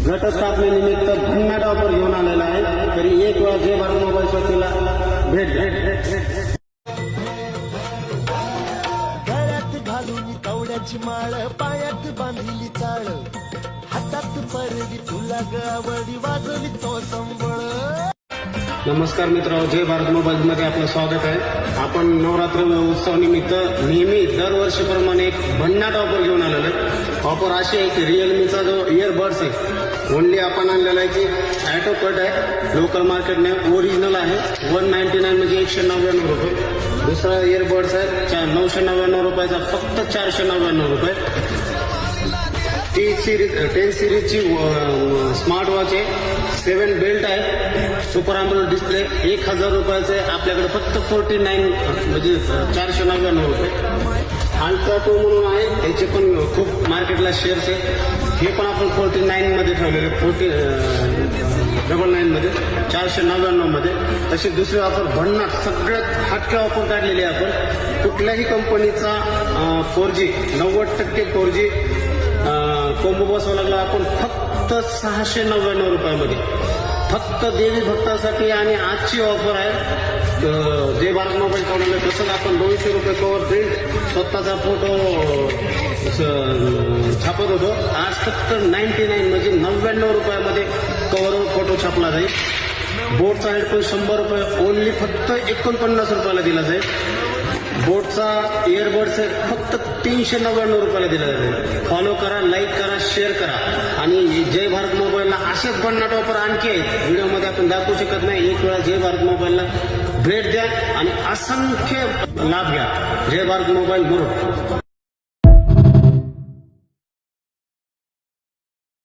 घटस्थापनेनिमित्त भन्नाट ऑफर घेऊन आलेला आहे. तरी एक वेळा जय भारत मोबाईल शॉपीला भेट गळ्यात घालून कवड्याची माळ, पायात बांधिली चाळ, हातात परडी तुला गवडी वाजवली तो संबळ. नमस्कार मित्रांनो, जय भारत मोबाईल मध्ये आपलं स्वागत आहे. आपण नवरात्र उत्सवानिमित्त नेहमी दरवर्षीप्रमाणे एक भन्नाट ऑफर घेऊन आलेलो आहे. ऑफर अशी आहे की रिअलमीचा जो इयरबड्स आहे ओनली आपण आणलेला आहे की ॲटो कट आहे, लोकल मार्केटने ओरिजिनल आहे. 199 म्हणजे 199 रुपये. दुसरा इयरबड्स आहे 999 रुपयाचा, फक्त 499 रुपये. 10 सिरीजची स्मार्ट वॉच आहे, 7 बेल्ट आहे, सुपर अँड्रॉइड डिस्प्ले, 1000 रुपयाचं आहे. आपल्याकडे फक्त 49 म्हणजे 499 रुपये. अल्ट्रा 2 म्हणून आहे, याचे पण खूप मार्केटला शेअर्स आहे. हे पण आपण 49 मध्ये ठेवलेले, 99 मध्ये, 499 मध्ये. तशी दुसरी ऑफर भन्नाट सगळ्यात हटके ऑफर काढलेली आहे आपण. कुठल्याही कंपनीचा 4G 90% 4G कोंबो बसवा लागला आपण फक्त 699 रुपयामध्ये. फक्त देवी भक्तासाठी. आणि आजची ऑफर आहे जय भारत मोबाईल काढून तसंच आपण 200 रुपये कवर प्रिंट स्वतःचा फोटो छापत होतो. आज फक्त 99 म्हणजे 99 रुपयामध्ये कवरवर फोटो छापला जाईल. बोटचा हेडफोन 100 रुपये ओनली फक्त 49 रुपयाला दिला जाईल. बोटचा इयरबड्स फक्त 399 रुपयाला दिला जाईल. फॉलो करा, लाईक करा, शेअर करा. आणि जय भारत मोबाईलला असेच भन्नाट ऑफर आणखी आहेत, व्हिडिओमध्ये आपण दाखवू शकत नाही. एक वेळा जय भारत मोबाईलला भेट द्या आणि असंख्य लाभ घ्या. जय भारत मोबाईल मुरुड.